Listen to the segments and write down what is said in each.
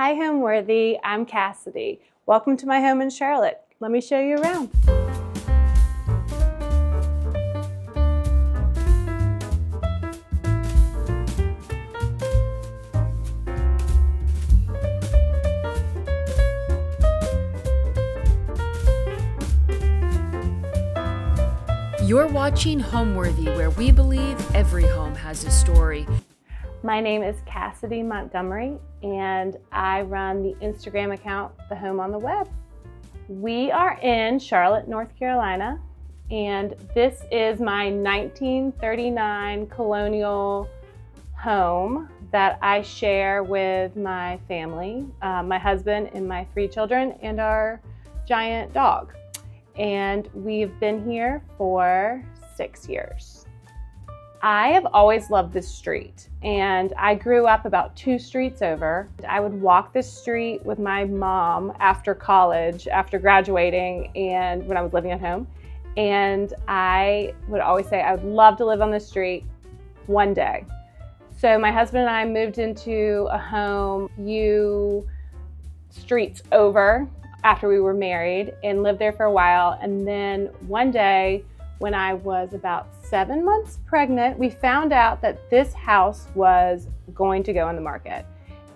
Hi Homeworthy, I'm Cassidy. Welcome to my home in Charlotte. Let me show you around. You're watching Homeworthy, where we believe every home has a story. My name is Cassidy Montgomery, and I run the Instagram account, The Home on the Web. We are in Charlotte, North Carolina, and this is my 1939 colonial home that I share with my family, my husband and my 3 children, and our giant dog. And we've been here for 6 years. I have always loved this street, and I grew up about 2 streets over. I would walk this street with my mom after college, after graduating, and when I was living at home. And I would always say, I would love to live on this street one day. So my husband and I moved into a home streets over after we were married and lived there for a while. And then one day when I was about 7 months pregnant, we found out that this house was going to go on the market.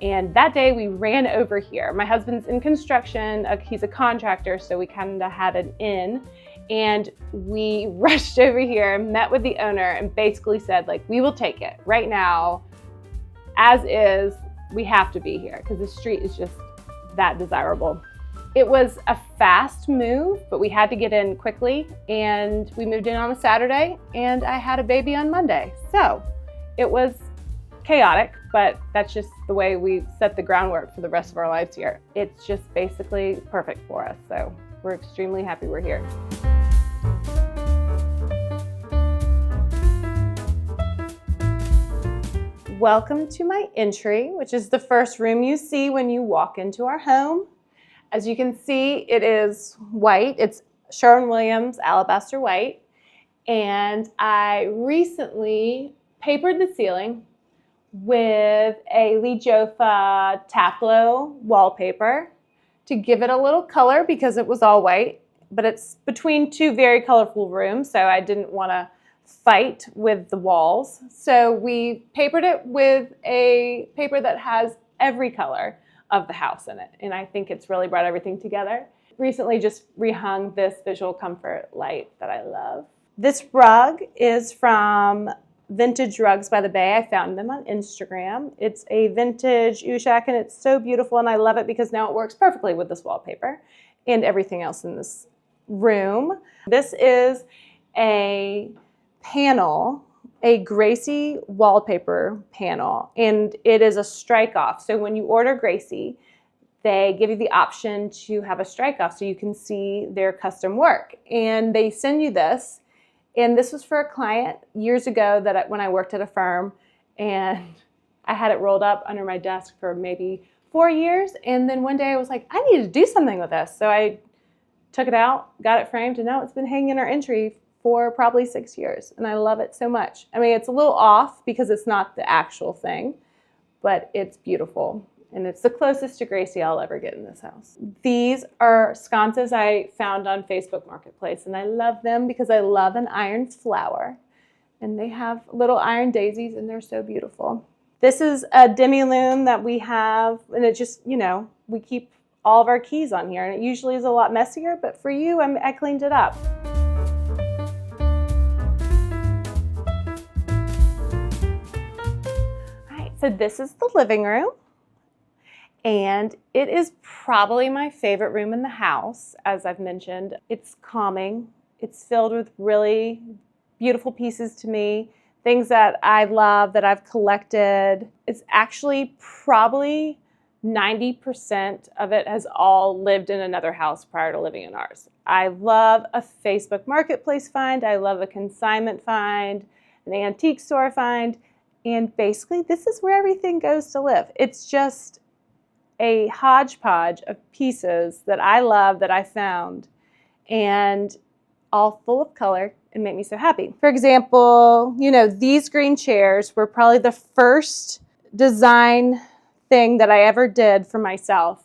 And that day we ran over here. My husband's in construction, he's a contractor, so we kind of had an in. And we rushed over here, met with the owner, and basically said, like, we will take it right now, as is. We have to be here because the street is just that desirable. It was a fast move, but we had to get in quickly, and we moved in on a Saturday, and I had a baby on Monday. So it was chaotic, but that's just the way we set the groundwork for the rest of our lives here. It's just basically perfect for us, so we're extremely happy we're here. Welcome to my entry, which is the first room you see when you walk into our home. As you can see, it is white. It's Sherwin-Williams Alabaster White. And I recently papered the ceiling with a Lee Joffa Taplow wallpaper to give it a little color because it was all white. But it's between 2 very colorful rooms, so I didn't want to fight with the walls. So we papered it with a paper that has every color of the house in it, and I think it's really brought everything together. Recently just rehung this visual comfort light that I love. This rug is from Vintage Rugs by the Bay. I found them on Instagram. It's a vintage Ushak, and it's so beautiful, and I love it because now it works perfectly with this wallpaper and everything else in this room. This is a panel, a Gracie wallpaper panel, and it is a strike off. So when you order Gracie, they give you the option to have a strike off so you can see their custom work. And they send you this, and this was for a client years ago when I worked at a firm, and I had it rolled up under my desk for maybe 4 years. And then one day I was like, I need to do something with this. So I took it out, got it framed, and now it's been hanging in our entry for probably 6 years, and I love it so much. I mean, it's a little off because it's not the actual thing, but it's beautiful, and it's the closest to Gracie I'll ever get in this house. These are sconces I found on Facebook Marketplace, and I love them because I love an iron flower, and they have little iron daisies, and they're so beautiful. This is a demi-lume that we have, and it just, we keep all of our keys on here, and it usually is a lot messier, but for you, I cleaned it up. So this is the living room, and it is probably my favorite room in the house, as I've mentioned. It's calming. It's filled with really beautiful pieces to me, things that I love, that I've collected. It's actually probably 90% of it has all lived in another house prior to living in ours. I love a Facebook Marketplace find. I love a consignment find, an antique store find. And basically, this is where everything goes to live. It's just a hodgepodge of pieces that I love, that I found, and all full of color and make me so happy. For example, these green chairs were probably the first design thing that I ever did for myself.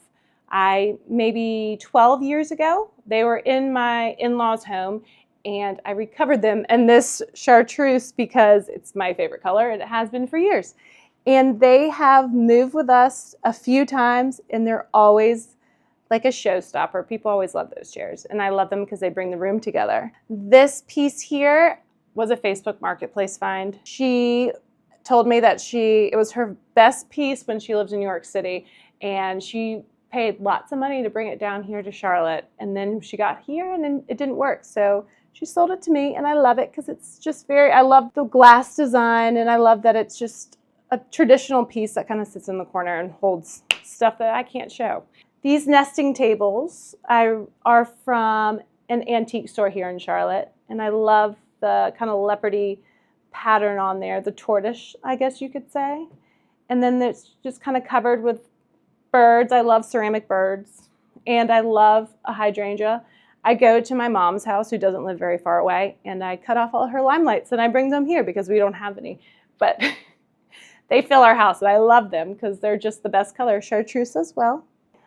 Maybe 12 years ago, they were in my in-laws' home, and I recovered them in this chartreuse because it's my favorite color, and it has been for years. And they have moved with us a few times, and they're always like a showstopper. People always love those chairs, and I love them because they bring the room together. This piece here was a Facebook Marketplace find. She told me that it was her best piece when she lived in New York City, and she paid lots of money to bring it down here to Charlotte, and then she got here and then it didn't work. So she sold it to me, and I love it because it's just I love the glass design, and I love that it's just a traditional piece that kind of sits in the corner and holds stuff that I can't show. These nesting tables are from an antique store here in Charlotte, and I love the kind of leopardy pattern on there, the tortoise, I guess you could say. And then it's just kind of covered with birds. I love ceramic birds, and I love a hydrangea. I go to my mom's house, who doesn't live very far away, and I cut off all her limelights, and I bring them here because we don't have any. But they fill our house, and I love them because they're just the best color. Chartreuse as well.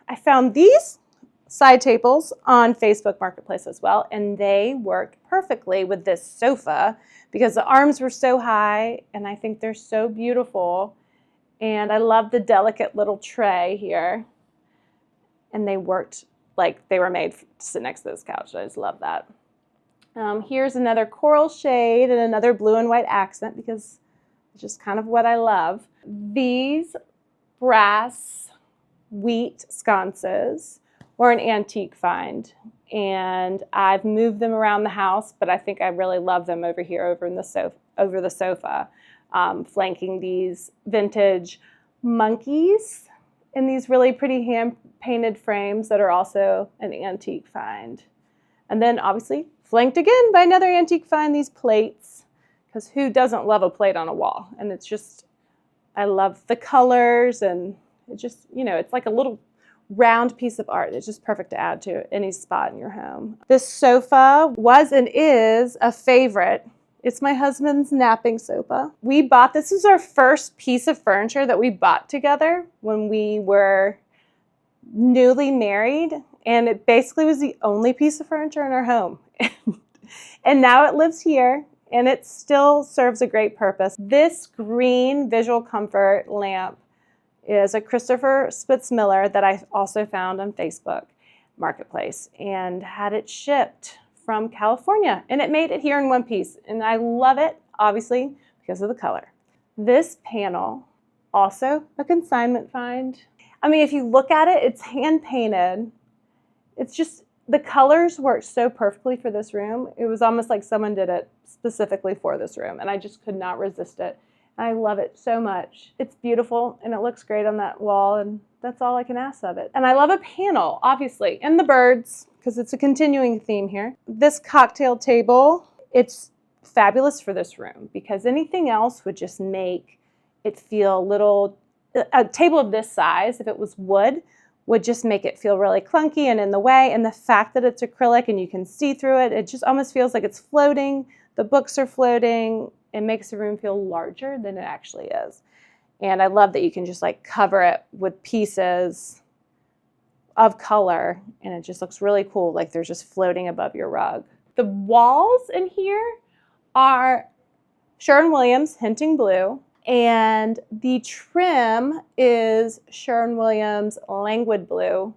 I found these side tables on Facebook Marketplace as well, and they worked perfectly with this sofa because the arms were so high, and I think they're so beautiful. And I love the delicate little tray here, and they worked like they were made to sit next to this couch. I just love that. Here's another coral shade and another blue and white accent because it's just kind of what I love. These brass wheat sconces were an antique find, and I've moved them around the house, but I think I really love them over here over the sofa, flanking these vintage monkeys in these really pretty hand-painted frames that are also an antique find. And then obviously flanked again by another antique find, these plates, because who doesn't love a plate on a wall? And it's just, I love the colors, and it just, it's like a little round piece of art. It's just perfect to add to any spot in your home. This sofa was and is a favorite. It's my husband's napping sofa. This is our first piece of furniture that we bought together when we were newly married, and it basically was the only piece of furniture in our home. And now it lives here, and it still serves a great purpose. This green visual comfort lamp is a Christopher Spitzmiller that I also found on Facebook Marketplace and had it shipped from California, and it made it here in one piece, and I love it, obviously, because of the color. This panel, also a consignment find. I mean, if you look at it, it's hand painted. It's just, the colors work so perfectly for this room. It was almost like someone did it specifically for this room, and I just could not resist it. I love it so much. It's beautiful, and it looks great on that wall, and that's all I can ask of it. And I love a panel, obviously, and the birds, because it's a continuing theme here. This cocktail table, it's fabulous for this room because anything else would just make it feel a table of this size, if it was wood, would just make it feel really clunky and in the way. And the fact that it's acrylic and you can see through it, it just almost feels like it's floating. The books are floating. It makes the room feel larger than it actually is. And I love that you can just like cover it with pieces of color, and it just looks really cool, like they're just floating above your rug. The walls in here are Sherwin-Williams Hinting Blue, and the trim is Sherwin-Williams Languid Blue,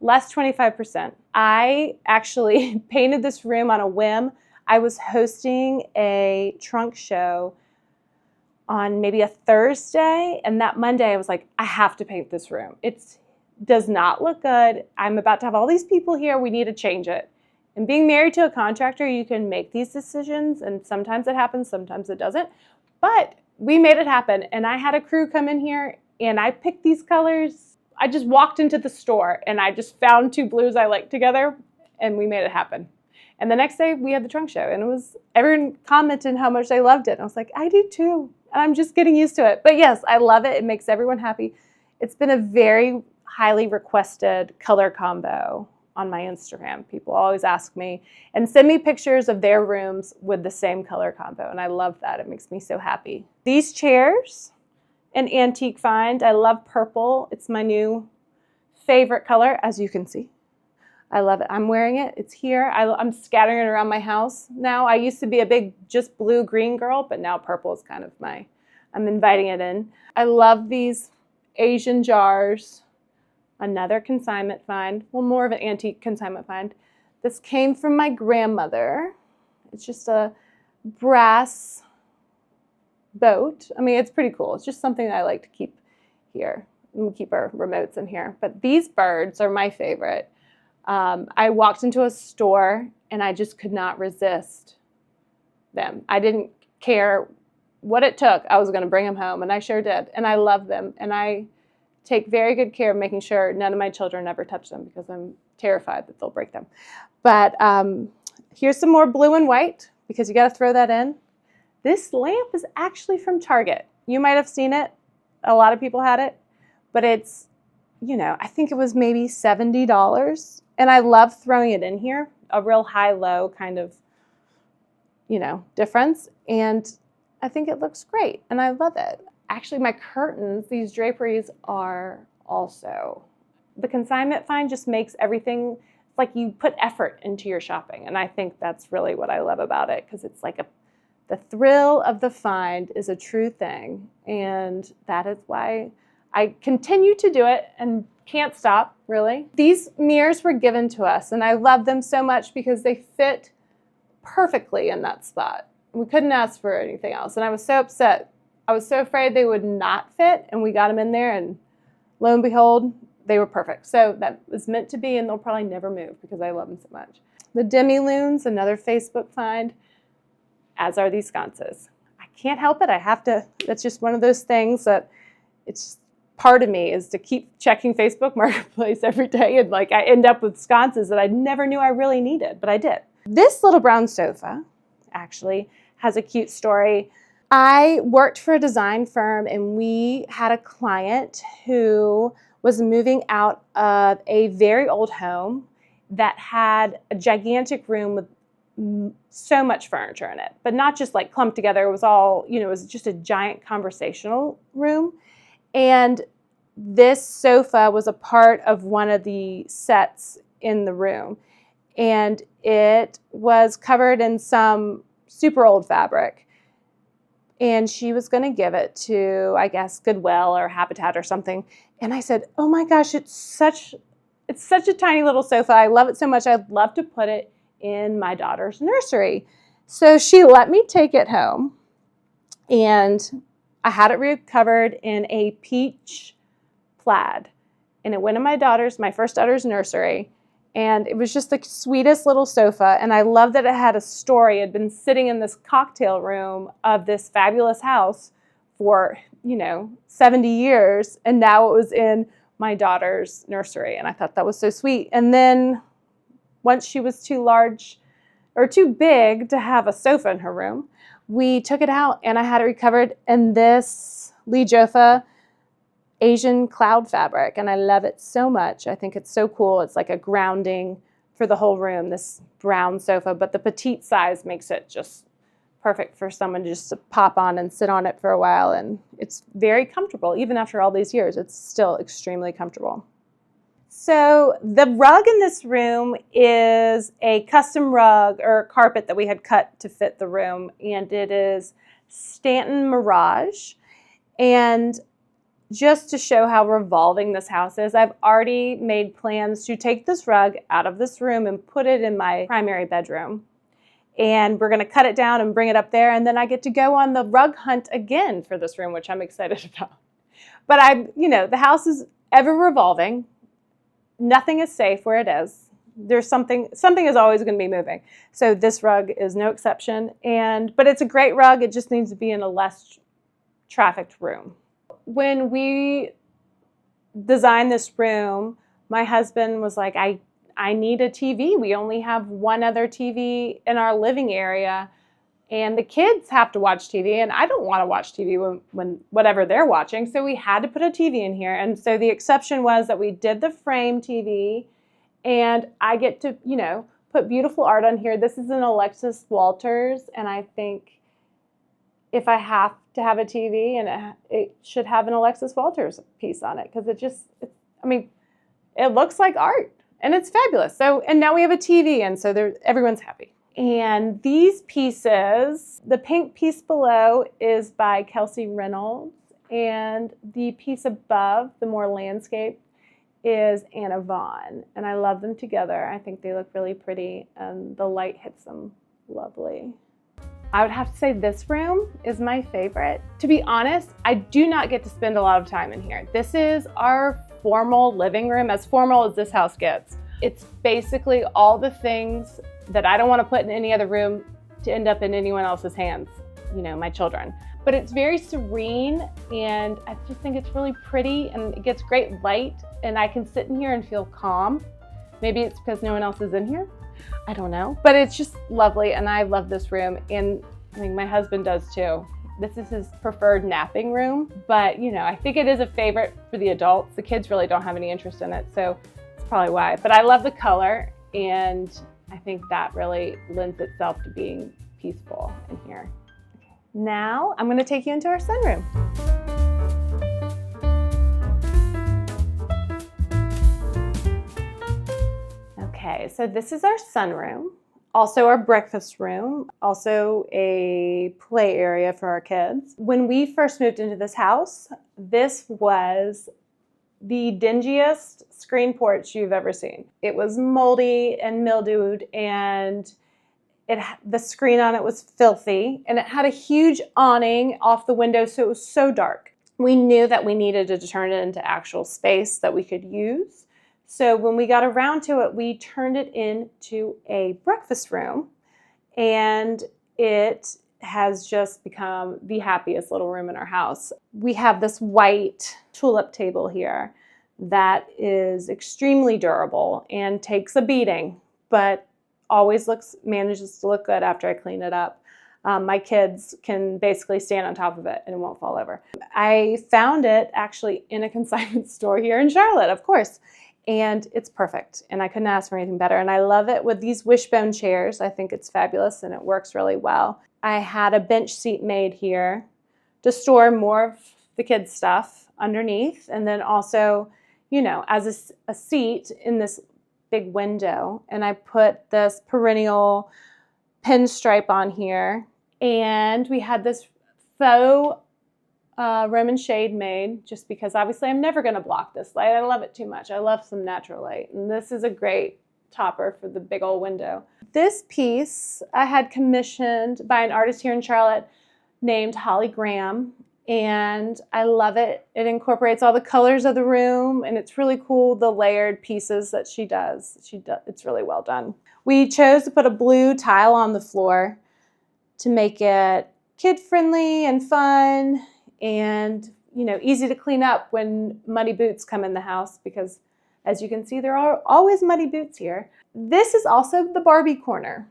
less 25%. I actually painted this room on a whim. I was hosting a trunk show on maybe a Thursday, and that Monday I was like, I have to paint this room. It does not look good. I'm about to have all these people here. We need to change it. And being married to a contractor, you can make these decisions, and sometimes it happens, sometimes it doesn't. But we made it happen, and I had a crew come in here, and I picked these colors. I just walked into the store, and I just found two blues I liked together, and we made it happen. And the next day, we had the trunk show, and everyone commented how much they loved it. And I was like, I do too, and I'm just getting used to it. But yes, I love it. It makes everyone happy. It's been a very highly requested color combo on my Instagram. People always ask me and send me pictures of their rooms with the same color combo, and I love that. It makes me so happy. These chairs an antique find. I love purple. It's my new favorite color, as you can see. I love it. I'm wearing it. It's here. I'm scattering it around my house now. I used to be a big just blue-green girl, but now purple is kind of I'm inviting it in. I love these Asian jars. Another consignment find. Well, more of an antique consignment find. This came from my grandmother. It's just a brass boat. I mean, it's pretty cool. It's just something that I like to keep here. We keep our remotes in here. But these birds are my favorite. I walked into a store and I just could not resist them. I didn't care what it took. I was going to bring them home, and I sure did. And I love them. And I take very good care of making sure none of my children ever touch them because I'm terrified that they'll break them. But here's some more blue and white because you got to throw that in. This lamp is actually from Target. You might have seen it. A lot of people had it. But it's, you know, I think it was maybe $70. And I love throwing it in here, a real high-low kind of, you know, difference. And I think it looks great, and I love it. Actually, my curtains, these draperies are also. The consignment find just makes everything, it's like you put effort into your shopping. And I think that's really what I love about it, because it's like the thrill of the find is a true thing. And that is why I continue to do it and can't stop, really. These mirrors were given to us, and I love them so much because they fit perfectly in that spot. We couldn't ask for anything else, and I was so upset. I was so afraid they would not fit, and we got them in there, and lo and behold, they were perfect. So that was meant to be, and they'll probably never move because I love them so much. The demi-lunes, another Facebook find, as are these sconces. I can't help it. I have to. That's just one of those things that it's part of me is to keep checking Facebook Marketplace every day, and like I end up with sconces that I never knew I really needed, but I did. This little brown sofa actually has a cute story. I worked for a design firm, and we had a client who was moving out of a very old home that had a gigantic room with so much furniture in it, but not just like clumped together. It was all, you know, it was just a giant conversational room. And this sofa was a part of one of the sets in the room. And it was covered in some super old fabric. And she was going to give it to, I guess, Goodwill or Habitat or something. And I said, oh my gosh, it's such a tiny little sofa. I love it so much. I'd love to put it in my daughter's nursery. So she let me take it home. And I had it recovered in a peach plaid. And it went in my first daughter's nursery. And it was just the sweetest little sofa. And I loved that it had a story. It had been sitting in this cocktail room of this fabulous house for, 70 years. And now it was in my daughter's nursery. And I thought that was so sweet. And then once she was too large or too big to have a sofa in her room, we took it out and I had it recovered in this Lee Joffa Asian cloud fabric, and I love it so much. I think it's so cool. It's like a grounding for the whole room, this brown sofa, but the petite size makes it just perfect for someone just to pop on and sit on it for a while, and it's very comfortable. Even after all these years, it's still extremely comfortable. So the rug in this room is a custom rug or carpet that we had cut to fit the room, and it is Stanton Mirage. And just to show how revolving this house is, I've already made plans to take this rug out of this room and put it in my primary bedroom. And we're going to cut it down and bring it up there, and then I get to go on the rug hunt again for this room, which I'm excited about. But the house is ever revolving. Nothing is safe where it is. There's something is always going to be moving. So this rug is no exception. But it's a great rug. It just needs to be in a less trafficked room. When we designed this room, my husband was like, I need a TV. We only have one other TV in our living area, and the kids have to watch TV, and I don't want to watch TV when whatever they're watching, so we had to put a TV in here. And so the exception was that we did the frame TV, and I get to, put beautiful art on here. This is an Alexis Walters, and I think if I have to have a TV, and it should have an Alexis Walters piece on it, because it looks like art and it's fabulous. So, and now we have a TV, and so everyone's happy. And these pieces, the pink piece below is by Kelsey Reynolds, and the piece above, the more landscape, is Anna Vaughn. And I love them together. I think they look really pretty, and the light hits them lovely. I would have to say this room is my favorite. To be honest, I do not get to spend a lot of time in here. This is our formal living room, as formal as this house gets. It's basically all the things that I don't want to put in any other room to end up in anyone else's hands, my children. But it's very serene, and I just think it's really pretty, and it gets great light, and I can sit in here and feel calm. Maybe it's because no one else is in here. I don't know, but it's just lovely, and I love this room, and I think my husband does too. This is his preferred napping room, but I think it is a favorite for the adults. The kids really don't have any interest in it, so that's probably why. But I love the color, and I think that really lends itself to being peaceful in here. Now I'm going to take you into our sunroom. Okay, so this is our sunroom, also our breakfast room, also a play area for our kids. When we first moved into this house, this was the dingiest screen porch you've ever seen. It was moldy and mildewed, and the screen on it was filthy, and it had a huge awning off the window, so it was so dark. We knew that we needed to turn it into actual space that we could use. So when we got around to it, we turned it into a breakfast room, and it has just become the happiest little room in our house. We have this white tulip table here that is extremely durable and takes a beating, but always manages to look good after I clean it up. My kids can basically stand on top of it and it won't fall over. I found it actually in a consignment store here in Charlotte, of course, and it's perfect, and I couldn't ask for anything better. And I love it with these wishbone chairs. I think it's fabulous, and it works really well. I had a bench seat made here to store more of the kids' stuff underneath, and then also, as a seat in this big window. And I put this perennial pinstripe on here, and we had this faux Roman shade made, just because obviously I'm never going to block this light. I love it too much. I love some natural light, and this is a great topper for the big old window. This piece I had commissioned by an artist here in Charlotte named Holly Graham, and I love it. It incorporates all the colors of the room, and it's really cool, the layered pieces that she does. It's really well done. We chose to put a blue tile on the floor to make it kid-friendly and fun, and easy to clean up when muddy boots come in the house, because as you can see, there are always muddy boots here. This is also the Barbie corner.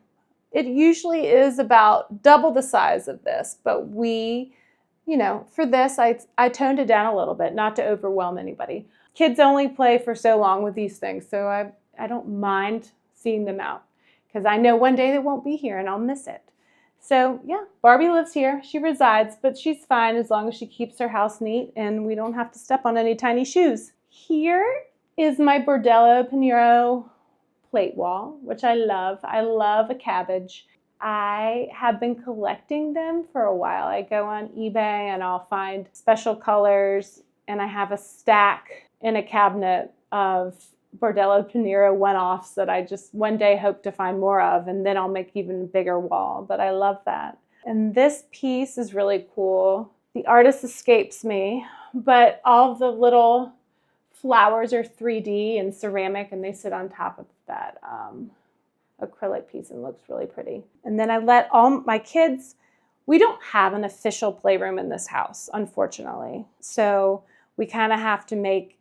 It usually is about double the size of this, but for this, I toned it down a little bit, not to overwhelm anybody. Kids only play for so long with these things, so I don't mind seeing them out, because I know one day they won't be here and I'll miss it. So yeah, Barbie lives here. She resides, but she's fine as long as she keeps her house neat and we don't have to step on any tiny shoes. Here is my Bordello Pinero plate wall, which I love. I love a cabbage. I have been collecting them for a while. I go on eBay and I'll find special colors, and I have a stack in a cabinet of Bordello Pinero one-offs that I just one day hope to find more of, and then I'll make even a bigger wall, but I love that. And this piece is really cool. The artist escapes me, but all of the little flowers are 3D and ceramic, and they sit on top of that acrylic piece and looks really pretty. And then I let all my kids, we don't have an official playroom in this house, unfortunately. So we kind of have to make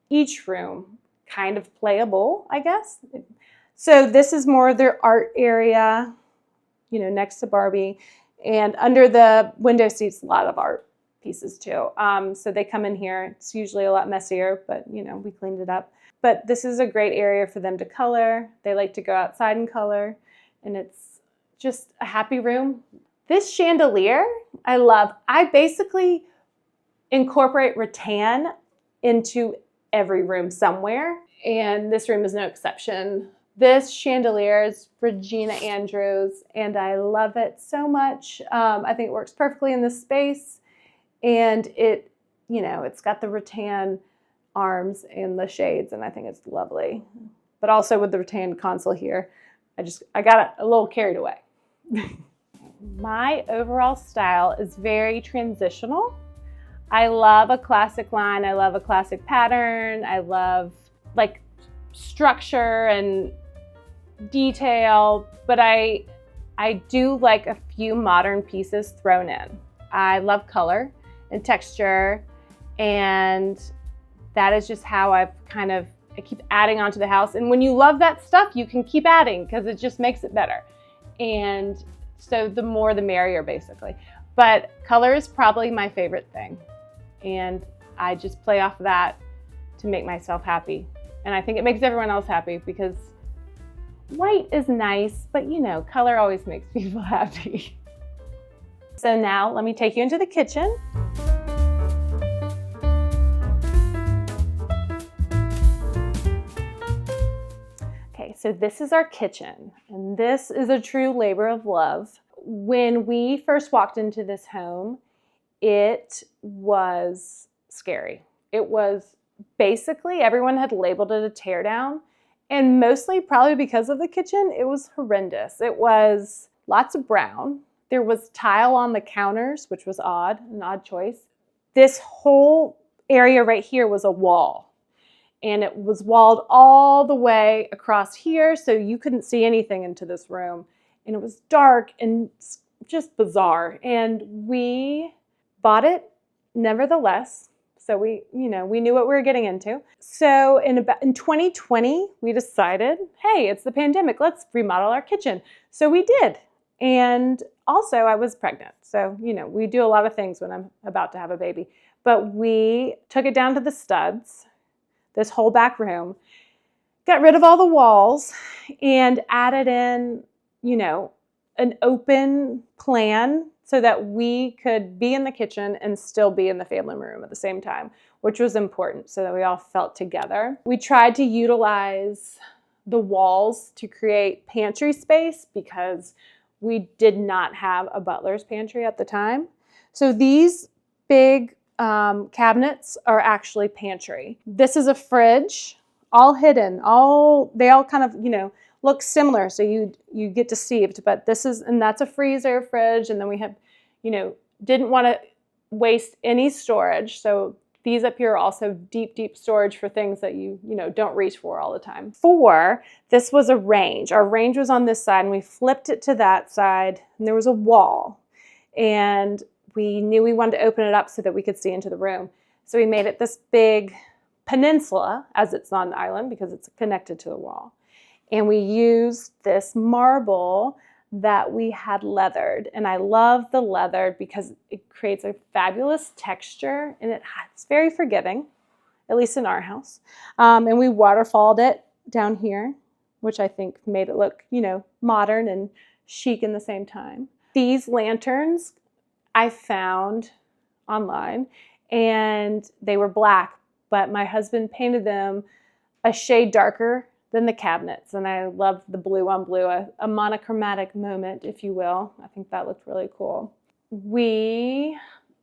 each room kind of playable, I guess. So this is more of their art area, next to Barbie. And under the window seats, a lot of art pieces too. So they come in here. It's usually a lot messier, but we cleaned it up. But this is a great area for them to color. They like to go outside and color, and it's just a happy room This chandelier, I love. I basically incorporate rattan into every room somewhere, and this room is no exception. This chandelier is Regina Andrews, and I love it so much. I think it works perfectly in this space, and it, you know, it's got the rattan arms and the shades, and I think it's lovely. But also with the rattan console here, I got a little carried away. My overall style is very transitional. I love a classic line. I love a classic pattern. I love like structure and detail, but I do like a few modern pieces thrown in. I love color and texture, and that is just how I keep adding onto the house. And when you love that stuff, you can keep adding because it just makes it better. And so the more the merrier, basically. But color is probably my favorite thing. And I just play off of that to make myself happy. And I think it makes everyone else happy because white is nice, but you know, color always makes people happy. So now let me take you into the kitchen. Okay, so this is our kitchen, and this is a true labor of love. When we first walked into this home, it was scary. It was basically, everyone had labeled it a teardown, and mostly probably because of the kitchen, it was horrendous. It was lots of brown. There was tile on the counters, which was odd, an odd choice. This whole area right here was a wall. And it was walled all the way across here, so you couldn't see anything into this room. And it was dark and just bizarre. And we bought it nevertheless. So we knew what we were getting into. So in 2020, we decided, hey, it's the pandemic, let's remodel our kitchen. So we did. And also I was pregnant. So, you know, we do a lot of things when I'm about to have a baby. But we took it down to the studs, this whole back room, got rid of all the walls and added in, you know, an open plan so that we could be in the kitchen and still be in the family room at the same time, which was important so that we all felt together. We tried to utilize the walls to create pantry space because we did not have a butler's pantry at the time. So these big cabinets are actually pantry. This is a fridge, all hidden, they all kind of, you know, look similar, so you get deceived, but that's a freezer, fridge, and then we have, you know, didn't want to waste any storage, so these up here are also deep storage for things that you don't reach for all the time. This was a range. Our range was on this side, and we flipped it to that side, and there was a wall, and we knew we wanted to open it up so that we could see into the room. So we made it this big peninsula, as it's on an island because it's connected to the wall. And we used this marble that we had leathered. And I love the leathered because it creates a fabulous texture and it's very forgiving, at least in our house. And we waterfalled it down here, which I think made it look, you know, modern and chic in the same time. These lanterns I found online, and they were black, but my husband painted them a shade darker than the cabinets, and I loved the blue on blue, a monochromatic moment, if you will. I think that looked really cool. We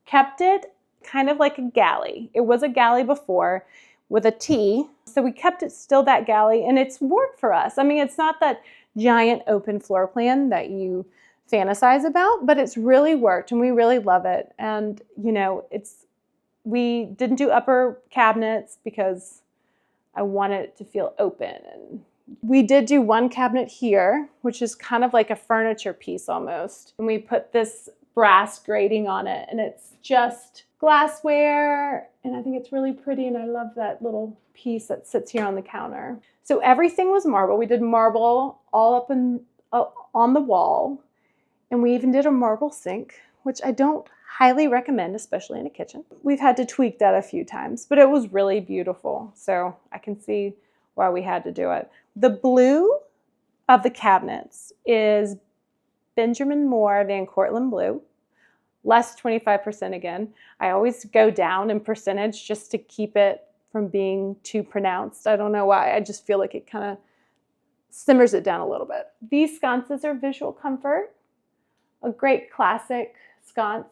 kept it kind of like a galley. It was a galley before with a T, so we kept it still that galley, and it's worked for us. I mean, it's not that giant open floor plan that you fantasize about, but it's really worked and we really love it. And you know, we didn't do upper cabinets because I wanted it to feel open. And we did do one cabinet here, which is kind of like a furniture piece almost. And we put this brass grating on it, and it's just glassware, and I think it's really pretty, and I love that little piece that sits here on the counter. So everything was marble. We did marble all up on the wall. And we even did a marble sink, which I don't highly recommend, especially in a kitchen. We've had to tweak that a few times, but it was really beautiful. So I can see why we had to do it. The blue of the cabinets is Benjamin Moore Van Cortlandt Blue, less 25% again. I always go down in percentage just to keep it from being too pronounced. I don't know why. I just feel like it kind of simmers it down a little bit. These sconces are Visual Comfort, a great classic sconce.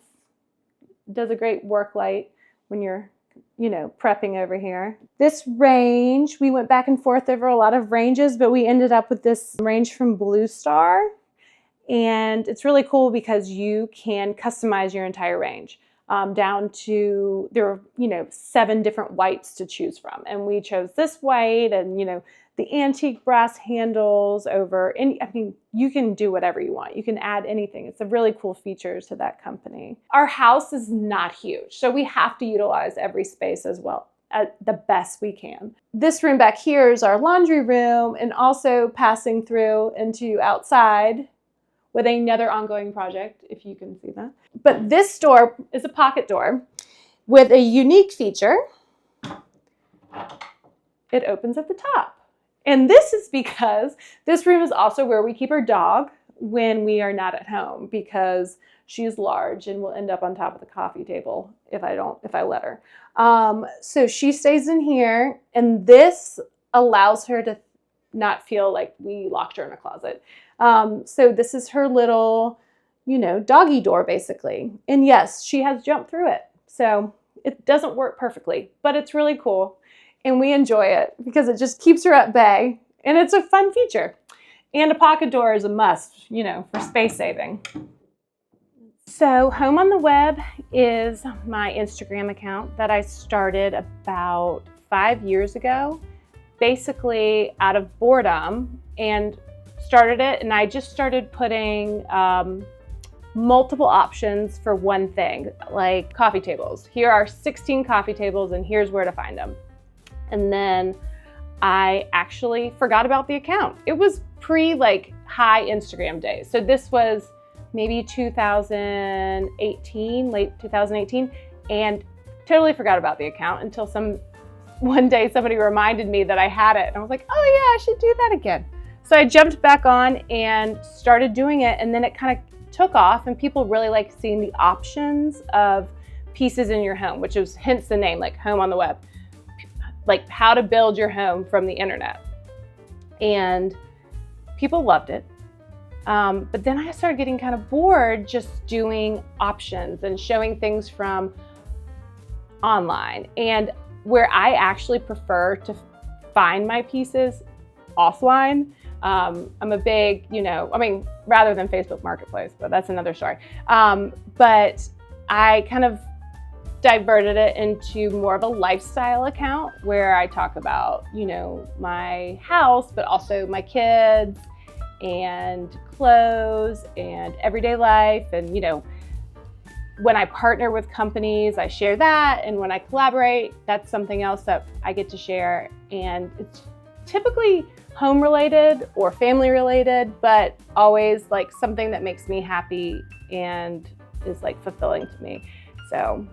Does a great work light when you're, prepping over here. This range, we went back and forth over a lot of ranges, but we ended up with this range from Blue Star. And it's really cool because you can customize your entire range down to, there are, 7 different whites to choose from. And we chose this white and, the antique brass handles over any, you can do whatever you want. You can add anything. It's a really cool feature to that company. Our house is not huge, so we have to utilize every space as well at the best we can. This room back here is our laundry room, and also passing through into outside with another ongoing project, if you can see that. But this door is a pocket door with a unique feature. It opens at the top. And this is because this room is also where we keep our dog when we are not at home, because she's large and will end up on top of the coffee table if I let her. So she stays in here, and this allows her to not feel like we locked her in a closet. So this is her little, doggy door basically. And yes, she has jumped through it. So it doesn't work perfectly, but it's really cool. And we enjoy it because it just keeps her at bay, and it's a fun feature. And a pocket door is a must, for space saving. So Home on the Web is my Instagram account that I started about 5 years ago, basically out of boredom, and started it. And I just started putting multiple options for one thing, like coffee tables. Here are 16 coffee tables, and here's where to find them. And then I actually forgot about the account. It was high Instagram days. So this was maybe 2018, late 2018, and totally forgot about the account until one day somebody reminded me that I had it. And I was like, oh yeah, I should do that again. So I jumped back on and started doing it, and then it kind of took off, and people really like seeing the options of pieces in your home, which is hence the name, like Home on the Web. Like how to build your home from the internet. And people loved it. But then I started getting kind of bored just doing options and showing things from online. And where I actually prefer to find my pieces offline, I'm a big, rather than Facebook Marketplace, but that's another story. But I kind of diverted it into more of a lifestyle account where I talk about, my house, but also my kids and clothes and everyday life. And, when I partner with companies, I share that. And when I collaborate, that's something else that I get to share. And it's typically home related or family related, but always like something that makes me happy and is like fulfilling to me. So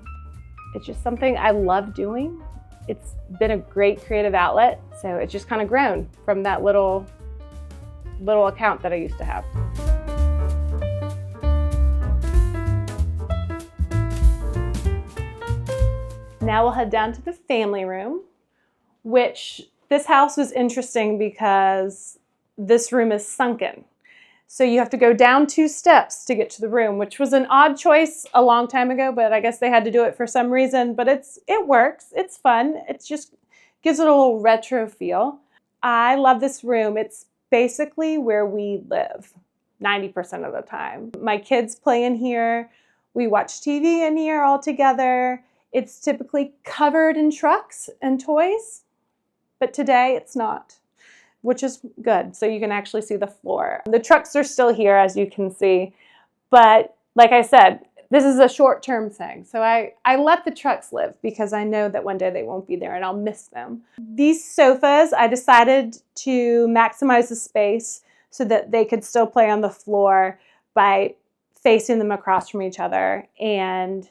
it's just something I love doing. It's been a great creative outlet. So it's just kind of grown from that little account that I used to have. Now we'll head down to the family room, which this house was interesting because this room is sunken. So you have to go down 2 steps to get to the room, which was an odd choice a long time ago, but I guess they had to do it for some reason. But it works. It's fun. It just gives it a little retro feel. I love this room. It's basically where we live 90% of the time. My kids play in here. We watch TV in here all together. It's typically covered in trucks and toys, but today it's not, which is good. So you can actually see the floor. The trucks are still here, as you can see. But like I said, this is a short-term thing. So I let the trucks live because I know that one day they won't be there and I'll miss them. These sofas, I decided to maximize the space so that they could still play on the floor by facing them across from each other and,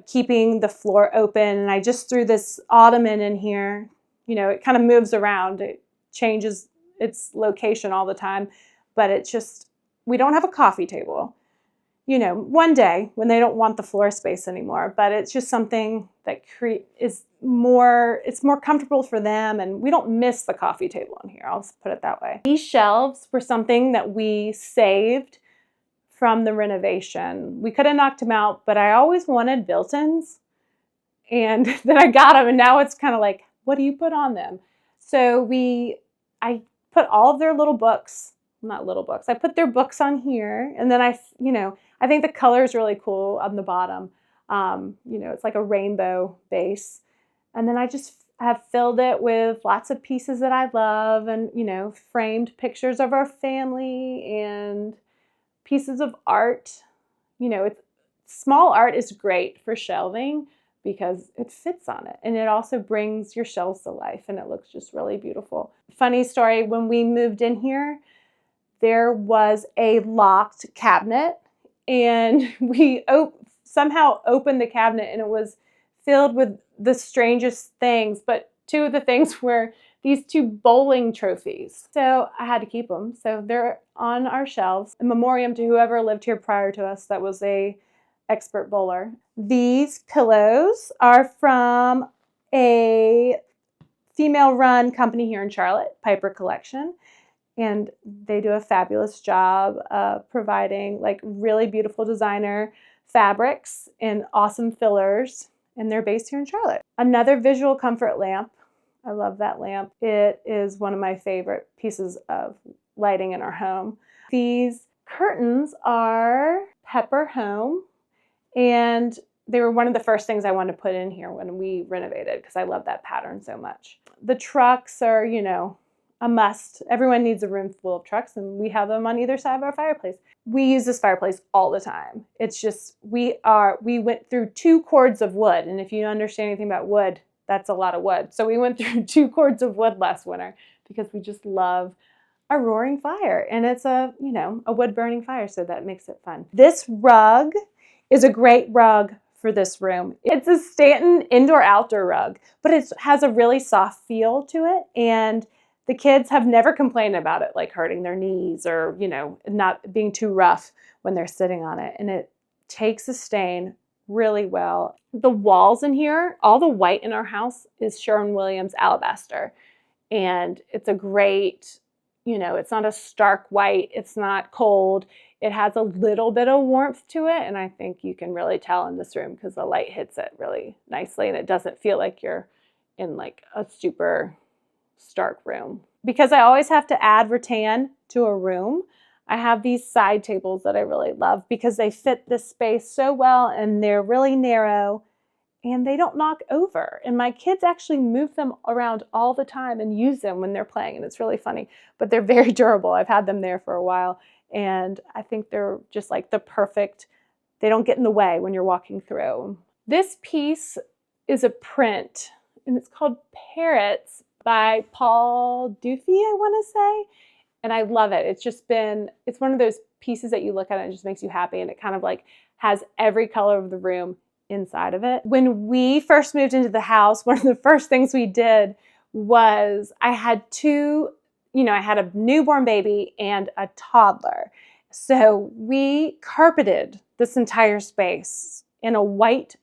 keeping the floor open. And I just threw this ottoman in here. It kind of moves around. It changes its location all the time, but it just we don't have a coffee table. You know, one day when they don't want the floor space anymore, but it's just something that it's more comfortable for them, and we don't miss the coffee table in here. I'll just put it that way. These shelves were something that we saved from the renovation. We could have knocked them out, but I always wanted built-ins, and then I got them, and now it's kind of like, what do you put on them? So I put all of their little books, not little books, I put their books on here, and then I think the color is really cool on the bottom. It's like a rainbow base. And then I just have filled it with lots of pieces that I love and, framed pictures of our family and pieces of art. Small art is great for shelving because it fits on it. And it also brings your shelves to life, and it looks just really beautiful. Funny story, when we moved in here, there was a locked cabinet, and we somehow opened the cabinet, and it was filled with the strangest things. But two of the things were these 2 bowling trophies. So I had to keep them. So they're on our shelves, in memoriam to whoever lived here prior to us that was a expert bowler. These pillows are from a female-run company here in Charlotte, Piper Collection. And they do a fabulous job of providing like really beautiful designer fabrics and awesome fillers. And they're based here in Charlotte. Another visual comfort lamp. I love that lamp. It is one of my favorite pieces of lighting in our home. These curtains are Pepper Home. And they were one of the first things I wanted to put in here when we renovated because I love that pattern so much. The trucks are, a must. Everyone needs a room full of trucks, and we have them on either side of our fireplace. We use this fireplace all the time. It's just, we went through 2 cords of wood, and if you understand anything about wood, that's a lot of wood. So we went through 2 cords of wood last winter because we just love a roaring fire, and it's a wood burning fire, so that makes it fun. This rug is a great rug for this room. It's a Stanton indoor-outdoor rug, but it has a really soft feel to it, and the kids have never complained about it like hurting their knees or, not being too rough when they're sitting on it. And it takes a stain really well. The walls in here, all the white in our house is Sherwin-Williams alabaster. And it's a great, it's not a stark white. It's not cold. It has a little bit of warmth to it. And I think you can really tell in this room because the light hits it really nicely. And it doesn't feel like you're in like a super stark room. Because I always have to add rattan to a room, I have these side tables that I really love because they fit this space so well, and they're really narrow and they don't knock over. And my kids actually move them around all the time and use them when they're playing, and it's really funny, but they're very durable. I've had them there for a while, and I think they're just like the perfect, they don't get in the way when you're walking through. This piece is a print, and it's called Parrots by Paul Duffy, I want to say. And I love it. It's one of those pieces that you look at and it just makes you happy. And it kind of like has every color of the room inside of it. When we first moved into the house, one of the first things we did was I had a newborn baby and a toddler. So we carpeted this entire space in a white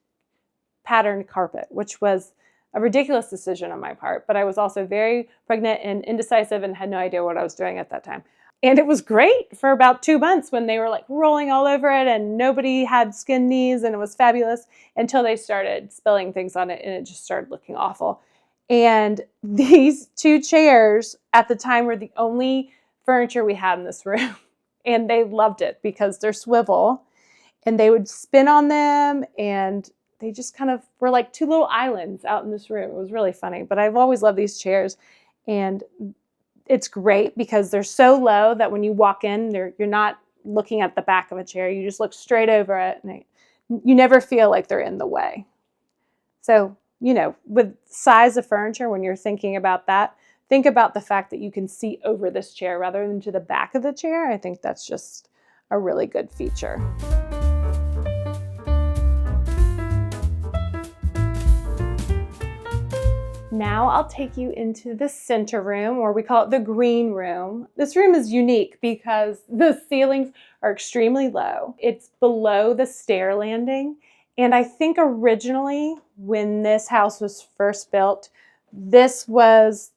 patterned carpet, which was a ridiculous decision on my part, but I was also very pregnant and indecisive and had no idea what I was doing at that time. And it was great for about 2 months when they were like rolling all over it and nobody had skin knees, and it was fabulous until they started spilling things on it and it just started looking awful. And these 2 chairs at the time were the only furniture we had in this room. And they loved it because they're swivel and they would spin on them, and they just kind of were like 2 little islands out in this room. It was really funny, but I've always loved these chairs, and it's great because they're so low that when you walk in, you're not looking at the back of a chair. You just look straight over it, and you never feel like they're in the way. So, with size of furniture, when you're thinking about that, think about the fact that you can see over this chair rather than to the back of the chair. I think that's just a really good feature. Now I'll take you into the center room, or we call it the green room. This room is unique because the ceilings are extremely low. It's below the stair landing. And I think originally when this house was first built, this was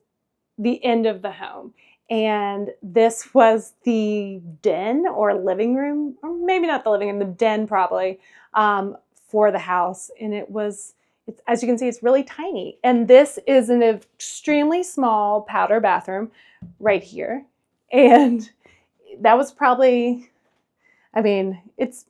the end of the home. And this was the den or living room, or maybe not the living room, the den probably, for the house. And as you can see, it's really tiny. And this is an extremely small powder bathroom right here. And that was probably, I mean, it's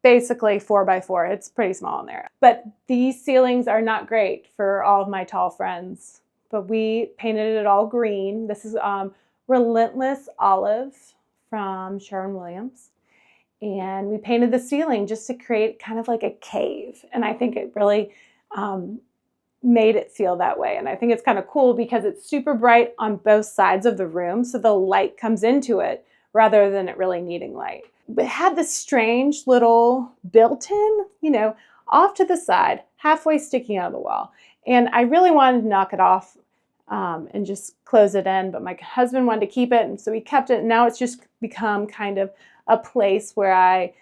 basically 4x4. It's pretty small in there. But these ceilings are not great for all of my tall friends. But we painted it all green. This is Relentless Olive from Sherwin-Williams. And we painted the ceiling just to create kind of like a cave. And I think it really made it feel that way. And I think it's kind of cool because it's super bright on both sides of the room. So the light comes into it rather than it really needing light. But it had this strange little built-in, off to the side, halfway sticking out of the wall. And I really wanted to knock it off and just close it in. But my husband wanted to keep it. And so we kept it. And now it's just become kind of a place where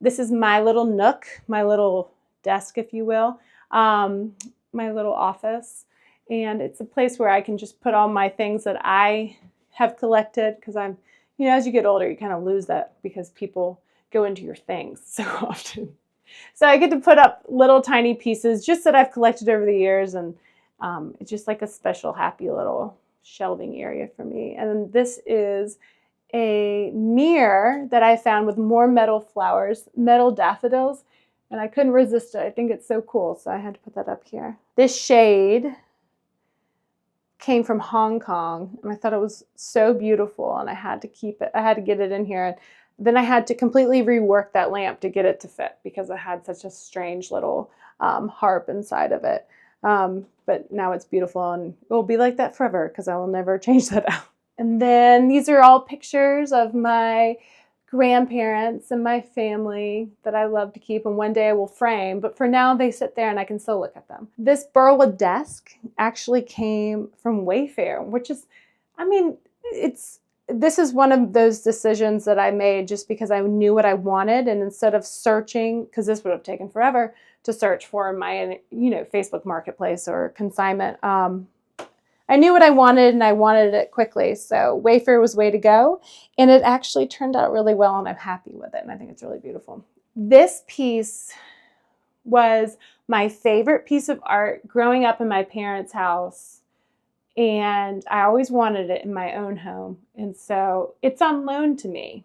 this is my little nook, my little desk, if you will, my little office. And it's a place where I can just put all my things that I have collected, because as you get older, you kind of lose that because people go into your things so often. So I get to put up little tiny pieces just that I've collected over the years. And it's just like a special, happy little shelving area for me. And this is a mirror that I found with more metal flowers, metal daffodils, and I couldn't resist it. I think it's so cool, so I had to put that up here. This shade came from Hong Kong, and I thought it was so beautiful, and I had to keep it. I had to get it in here. And then I had to completely rework that lamp to get it to fit because it had such a strange little harp inside of it. But now it's beautiful, and it will be like that forever because I will never change that out. And then these are all pictures of my grandparents and my family that I love to keep, and one day I will frame, but for now they sit there and I can still look at them. This Burla desk actually came from Wayfair, which is, this is one of those decisions that I made just because I knew what I wanted, and instead of searching, because this would have taken forever to search for my, Facebook Marketplace or consignment, I knew what I wanted and I wanted it quickly. So Wayfair was way to go. And it actually turned out really well, and I'm happy with it. And I think it's really beautiful. This piece was my favorite piece of art growing up in my parents' house. And I always wanted it in my own home. And so it's on loan to me.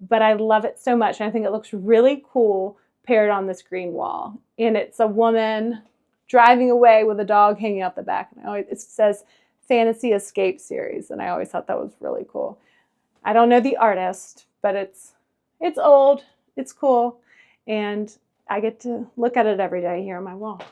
But I love it so much. And I think it looks really cool paired on this green wall. And it's a woman driving away with a dog hanging out the back. And it says Fantasy Escape Series, and I always thought that was really cool. I don't know the artist, but it's old, it's cool, and I get to look at it every day here on my wall.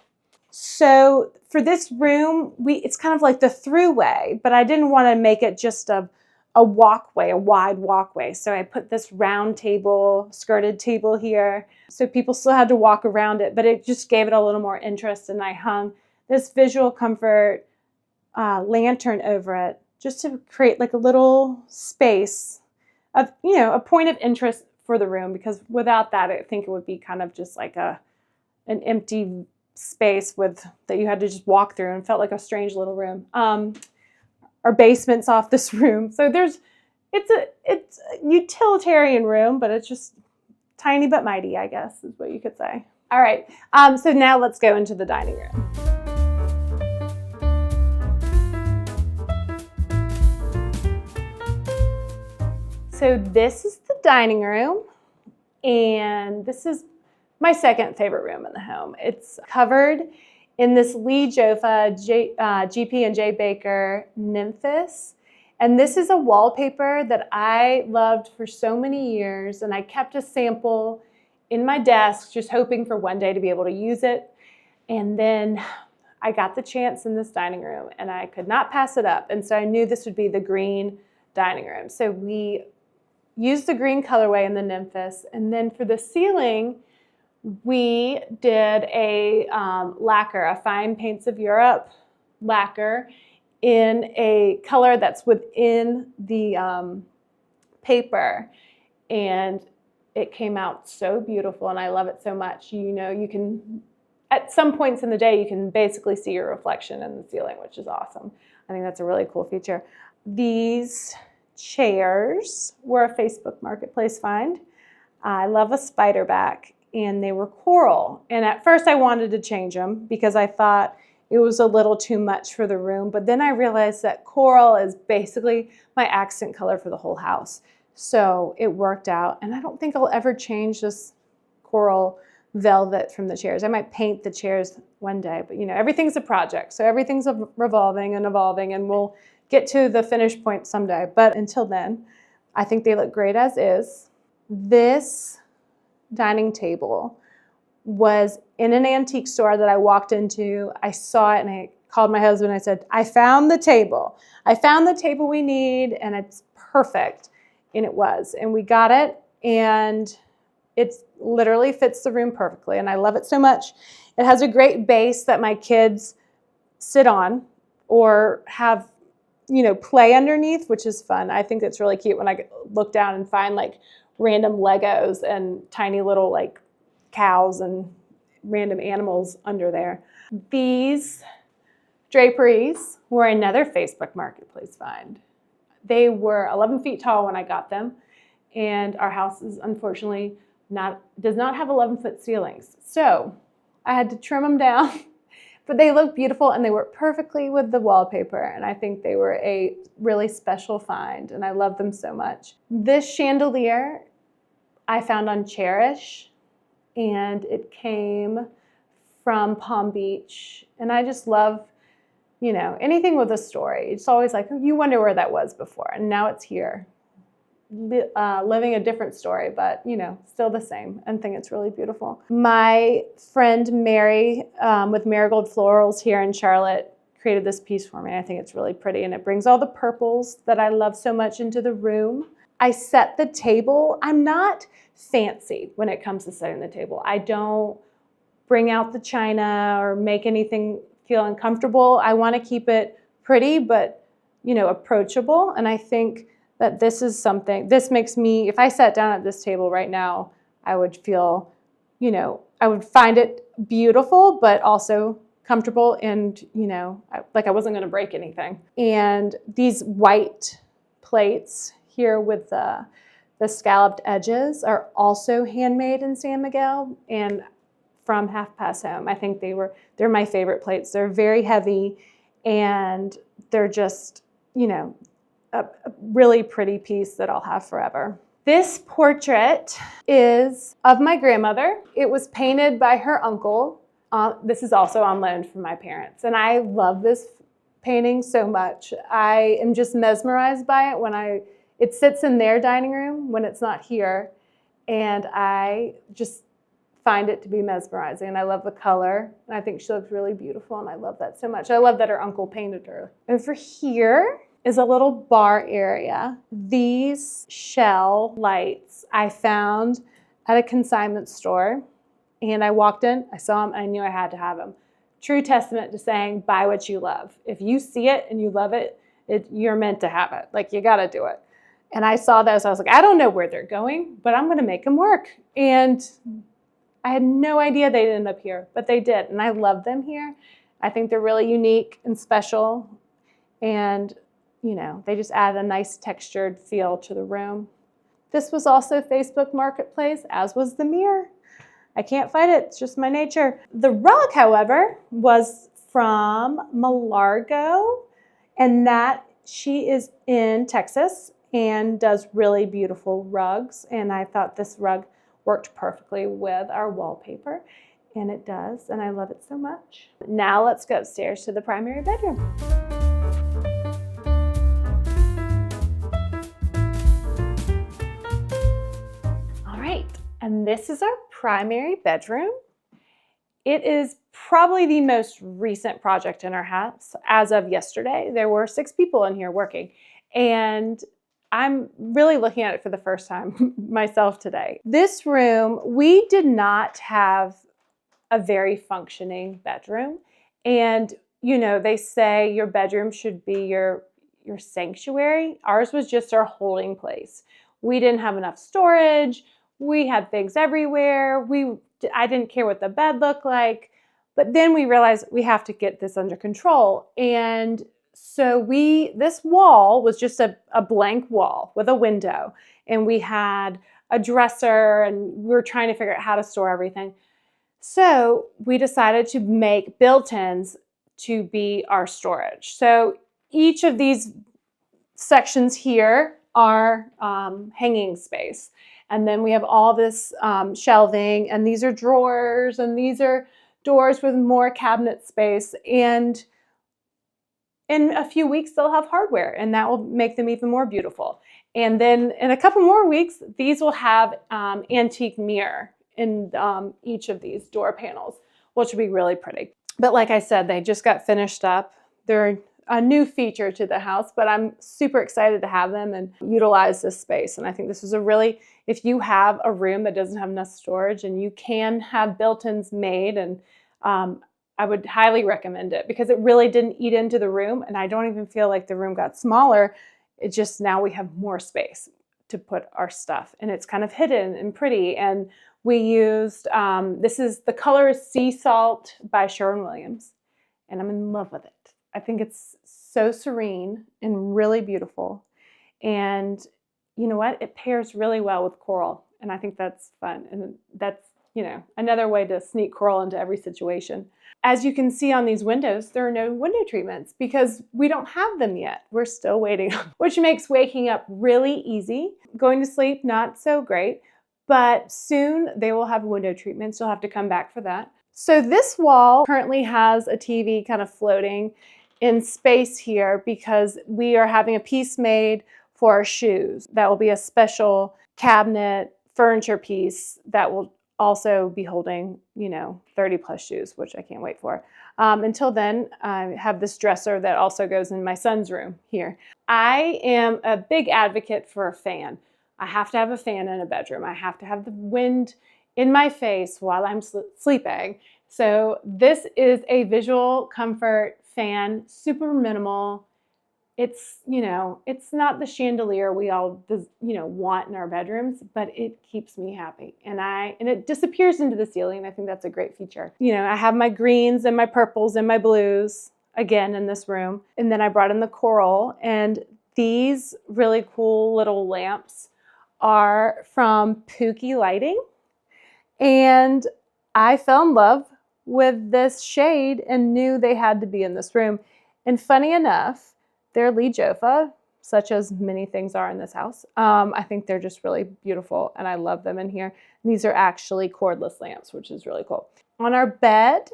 So for this room, it's kind of like the throughway, but I didn't want to make it just a walkway, a wide walkway. So I put this round table, skirted table here, so people still had to walk around it, but it just gave it a little more interest. And I hung this visual comfort lantern over it just to create like a little space of, a point of interest for the room, because without that, I think it would be kind of just like an empty space that you had to just walk through, and felt like a strange little room. Our basement's off this room. So it's a utilitarian room, but it's just tiny but mighty, I guess, is what you could say. All right, so now let's go into the dining room. So this is the dining room, and this is my second favorite room in the home. It's covered in this Lee Joffa GP and J Baker Nymphis. And this is a wallpaper that I loved for so many years, and I kept a sample in my desk just hoping for one day to be able to use it. And then I got the chance in this dining room, and I could not pass it up. And so I knew this would be the green dining room. So we used the green colorway in the Nymphis, and then for the ceiling, we did a lacquer, a Fine Paints of Europe lacquer in a color that's within the paper, and it came out so beautiful, and I love it so much. You know, you can, at some points in the day, you can basically see your reflection in the ceiling, which is awesome. I think that's a really cool feature. These chairs were a Facebook Marketplace find. I love a spider back, and they were coral. And at first I wanted to change them because I thought it was a little too much for the room. But then I realized that coral is basically my accent color for the whole house. So it worked out. And I don't think I'll ever change this coral velvet from the chairs. I might paint the chairs one day, but you know, everything's a project. So everything's revolving and evolving, and we'll get to the finish point someday. But until then, I think they look great as is. This dining table was in an antique store that I walked into. I saw it and I called my husband. I said, I found the table. I found the table we need, and it's perfect. And it was. And we got it, and it literally fits the room perfectly. And I love it so much. It has a great base that my kids sit on or have, you know, play underneath, which is fun. I think it's really cute when I look down and find like random Legos and tiny little like cows and random animals under there. These draperies were another Facebook Marketplace find. They were 11 feet tall when I got them, and our house is unfortunately does not have 11-foot ceilings. So I had to trim them down, but they look beautiful and they work perfectly with the wallpaper, and I think they were a really special find, and I love them so much. This chandelier I found on Cherish, and it came from Palm Beach, and I just love, you know, anything with a story. It's always like, you wonder where that was before, and now it's here, living a different story, but, you know, still the same, and I think it's really beautiful. My friend Mary with Marigold Florals here in Charlotte created this piece for me. I think it's really pretty, and it brings all the purples that I love so much into the room. I set the table. I'm not fancy when it comes to setting the table. I don't bring out the china or make anything feel uncomfortable. I want to keep it pretty, but, you know, approachable. And I think that this is something, this makes me, if I sat down at this table right now, I would feel, you know, I would find it beautiful, but also comfortable, and, you know, like I wasn't going to break anything. And these white plates here with the scalloped edges are also handmade in San Miguel and from Half Past Home. I think they're my favorite plates. They're very heavy, and they're just, you know, a really pretty piece that I'll have forever. This portrait is of my grandmother. It was painted by her uncle. This is also on loan from my parents, and I love this painting so much. I am just mesmerized by it when it sits in their dining room when it's not here, and I just find it to be mesmerizing, and I love the color, and I think she looks really beautiful, and I love that so much. I love that her uncle painted her. Over here is a little bar area. These shell lights I found at a consignment store, and I walked in, I saw them, and I knew I had to have them. True testament to saying, buy what you love. If you see it and you love it, you're meant to have it. Like, you gotta do it. And I saw those, I was like, I don't know where they're going, but I'm gonna make them work. And I had no idea they'd end up here, but they did, and I love them here. I think they're really unique and special, and, you know, they just add a nice textured feel to the room. This was also Facebook Marketplace, as was the mirror. I can't fight it, it's just my nature. The rug, however, was from Malargo, and that she is in Texas and does really beautiful rugs, and I thought this rug worked perfectly with our wallpaper, and it does, and I love it so much. Now let's go upstairs to the primary bedroom. All right, and this is our primary bedroom. It is probably the most recent project in our house. As of yesterday, there were 6 people in here working, and I'm really looking at it for the first time myself today. This room, we did not have a very functioning bedroom, and you know, they say your bedroom should be your sanctuary. Ours was just our holding place. We didn't have enough storage. We had things everywhere. I didn't care what the bed looked like. But then we realized we have to get this under control. And so this wall was just a blank wall with a window. And we had a dresser, and we were trying to figure out how to store everything. So we decided to make built-ins to be our storage. So each of these sections here are hanging space. And then we have all this shelving, and these are drawers, and these are doors with more cabinet space. And in a few weeks, they'll have hardware, and that will make them even more beautiful. And then in a couple more weeks, these will have antique mirror in each of these door panels, which will be really pretty. But like I said, they just got finished up. They're a new feature to the house, but I'm super excited to have them and utilize this space. And I think this is if you have a room that doesn't have enough storage and you can have built-ins made, and I would highly recommend it, because it really didn't eat into the room, and I don't even feel like the room got smaller. It's just now we have more space to put our stuff, and it's kind of hidden and pretty. And we used, the color is Sea Salt by Sherwin-Williams, and I'm in love with it. I think it's so serene and really beautiful. And you know what? It pairs really well with coral, and I think that's fun. And that's, you know, another way to sneak coral into every situation. As you can see on these windows, there are no window treatments because we don't have them yet. We're still waiting, which makes waking up really easy. Going to sleep, not so great, but soon they will have window treatments. You'll have to come back for that. So this wall currently has a TV kind of floating in space here because we are having a piece made for our shoes. That will be a special cabinet furniture piece that will also be holding, 30 plus shoes, which I can't wait for. Until then, I have this dresser that also goes in my son's room here. I am a big advocate for a fan. I have to have a fan in a bedroom. I have to have the wind in my face while I'm sleeping. So this is a visual comfort fan, super minimal. It's, it's not the chandelier we all, want in our bedrooms, but it keeps me happy. And it disappears into the ceiling. I think that's a great feature. I have my greens and my purples and my blues again in this room. And then I brought in the coral, and these really cool little lamps are from Pookie Lighting. And I fell in love with this shade and knew they had to be in this room. And funny enough, they're Lee Joffa, such as many things are in this house. I think they're just really beautiful, and I love them in here. And these are actually cordless lamps, which is really cool. On our bed,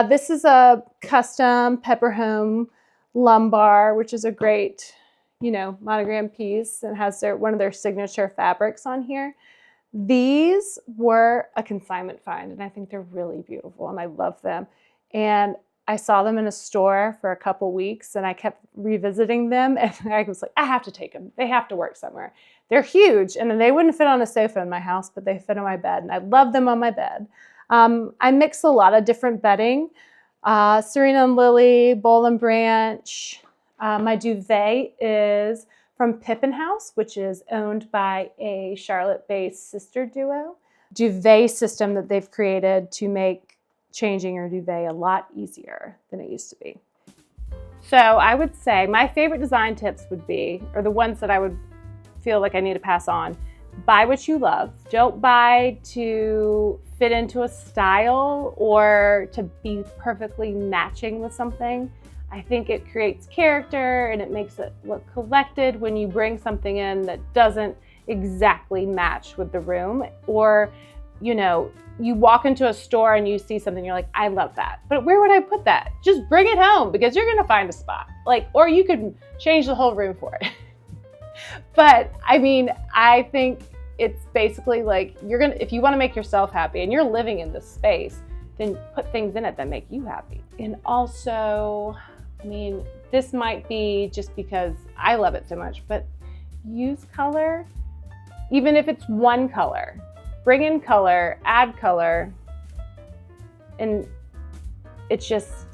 this is a custom Pepper Home lumbar, which is a great, monogram piece, and has one of their signature fabrics on here. These were a consignment find, and I think they're really beautiful, and I love them. And I saw them in a store for a couple weeks, and I kept revisiting them, and I was like, I have to take them. They have to work somewhere. They're huge, and they wouldn't fit on a sofa in my house, but they fit on my bed, and I love them on my bed. I mix a lot of different bedding, Serena and Lily, Bowl and Branch. My duvet is from Pippin House, which is owned by a Charlotte-based sister duo. Duvet system that they've created to make changing your duvet a lot easier than it used to be. So I would say my favorite design tips would be, or the ones that I would feel like I need to pass on, buy what you love. Don't buy to fit into a style or to be perfectly matching with something. I think it creates character and it makes it look collected when you bring something in that doesn't exactly match with the room, or you walk into a store and you see something, you're like, I love that, but where would I put that? Just bring it home, because you're gonna find a spot. Or you could change the whole room for it. But I think it's basically like, if you wanna make yourself happy and you're living in this space, then put things in it that make you happy. And also, this might be just because I love it so much, but use color, even if it's one color. Bring in color, add color, and it's just,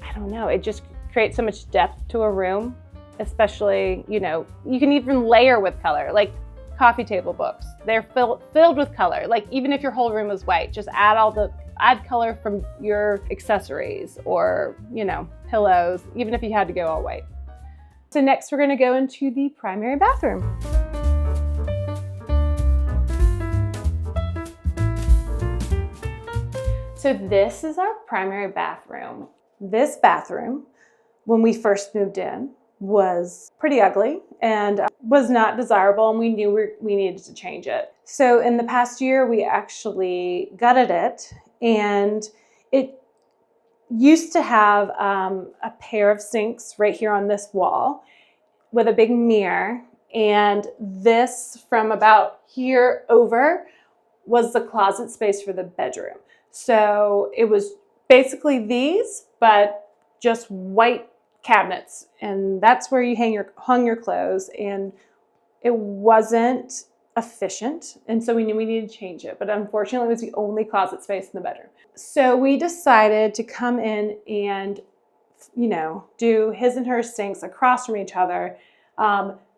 I don't know, it just creates so much depth to a room, especially, you know, you can even layer with color, like coffee table books. They're filled with color. Like even if your whole room is white, just add color from your accessories or, you know, pillows, even if you had to go all white. So next we're gonna go into the primary bathroom. So this is our primary bathroom. This bathroom, when we first moved in, was pretty ugly and was not desirable, and we knew we needed to change it. So in the past year, we actually gutted it, and it used to have a pair of sinks right here on this wall with a big mirror, and this from about here over was the closet space for the bedroom. So it was basically these, but just white cabinets, and that's where you hung your clothes, and it wasn't efficient, and so we knew we needed to change it, but unfortunately it was the only closet space in the bedroom. So we decided to come in and, you know, do his and her sinks across from each other.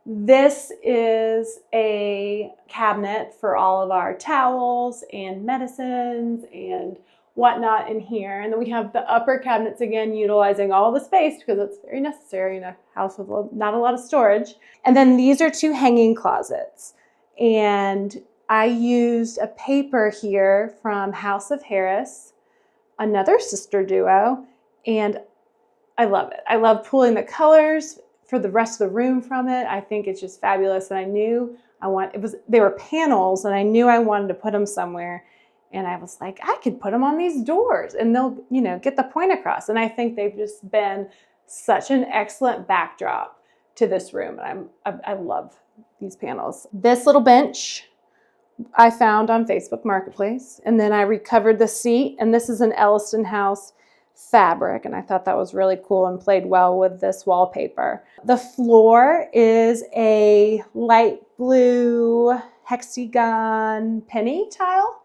This is a cabinet for all of our towels and medicines and whatnot in here. And then we have the upper cabinets, again, utilizing all the space because it's very necessary in a house with not a lot of storage. And then these are 2 hanging closets. And I used a paper here from House of Harris, another sister duo, and I love it. I love pulling the colors for the rest of the room from it. I think it's just fabulous. And I knew they were panels, and I knew I wanted to put them somewhere. And I was like, I could put them on these doors and they'll, you know, get the point across. And I think they've just been such an excellent backdrop to this room. And I love these panels. This little bench I found on Facebook Marketplace, and then I recovered the seat, and this is an Elliston House fabric, and I thought that was really cool and played well with this wallpaper. The floor is a light blue hexagon penny tile,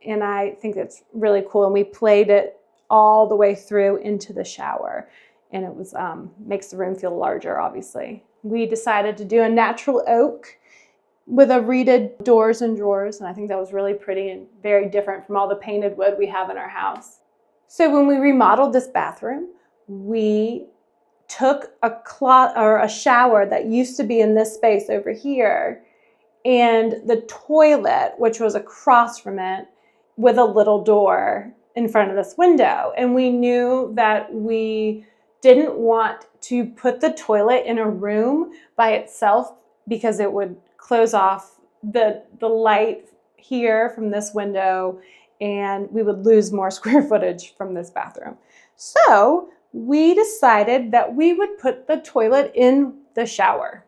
and I think it's really cool, and we played it all the way through into the shower, and it was makes the room feel larger, obviously. We decided to do a natural oak with a reeded doors and drawers, and I think that was really pretty and very different from all the painted wood we have in our house. So when we remodeled this bathroom, we took a shower that used to be in this space over here, and the toilet, which was across from it, with a little door in front of this window. And we knew that we didn't want to put the toilet in a room by itself because it would close off the light here from this window, and we would lose more square footage from this bathroom. So we decided that we would put the toilet in the shower.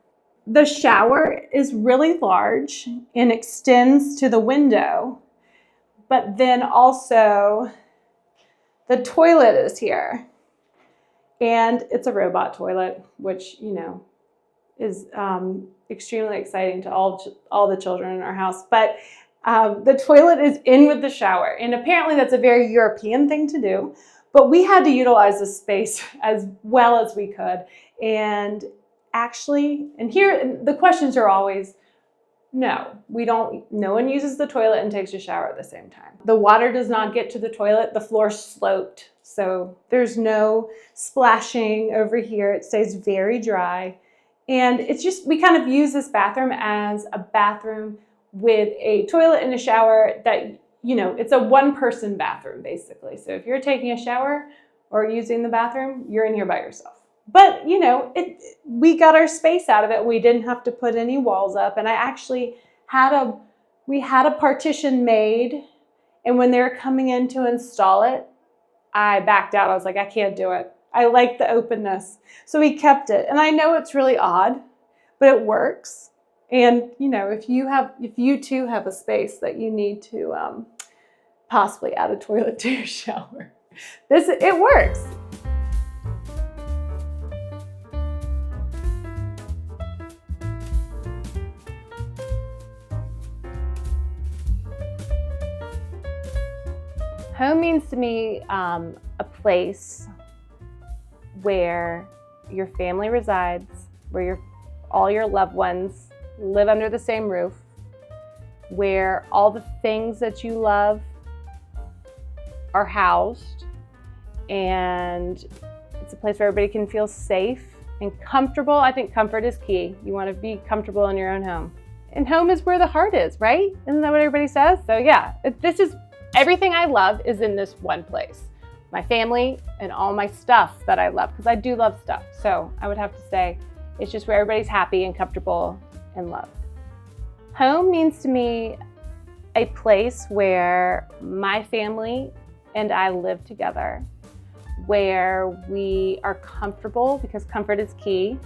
The shower is really large and extends to the window, but then also the toilet is here. And it's a robot toilet, which, you know, is extremely exciting to all the children in our house. But the toilet is in with the shower. And apparently that's a very European thing to do. But we had to utilize this space as well as we could. And actually, and here the questions are always, no one uses the toilet and takes a shower at the same time. The water does not get to the toilet. The floor's sloped, so there's no splashing over here. It stays very dry. And it's just, we kind of use this bathroom as a bathroom with a toilet and a shower that, you know, it's a one-person bathroom basically. So if you're taking a shower or using the bathroom, you're in here by yourself. But, you know, we got our space out of it. We didn't have to put any walls up. And I actually we had a partition made. And when they were coming in to install it, I backed out. I was like, I can't do it. I like the openness. So we kept it. And I know it's really odd, but it works. And, you know, if you too have a space that you need to possibly add a toilet to your shower, it works. Home means to me a place where your family resides, where all your loved ones live under the same roof, where all the things that you love are housed, and it's a place where everybody can feel safe and comfortable. I think comfort is key. You want to be comfortable in your own home. And home is where the heart is, right? Isn't that what everybody says? So yeah, this is everything I love is in this one place. My family and all my stuff that I love, because I do love stuff. So I would have to say it's just where everybody's happy and comfortable and loved. Home means to me a place where my family and I live together, where we are comfortable, because comfort is key.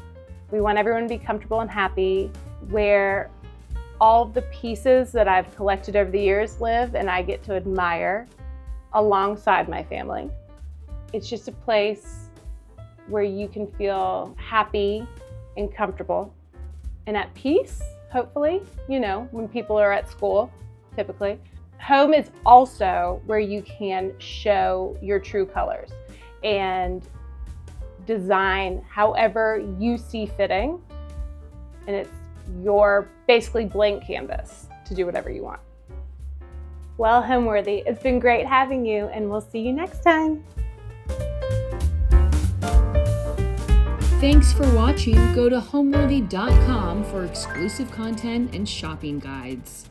We want everyone to be comfortable and happy, where all of the pieces that I've collected over the years live and I get to admire alongside my family. It's just a place where you can feel happy and comfortable and at peace, hopefully, when people are at school, typically. Home is also where you can show your true colors and design however you see fitting. And it's your basically blank canvas to do whatever you want. Well, Homeworthy, it's been great having you, and we'll see you next time. Thanks for watching. Go to homeworthy.com for exclusive content and shopping guides.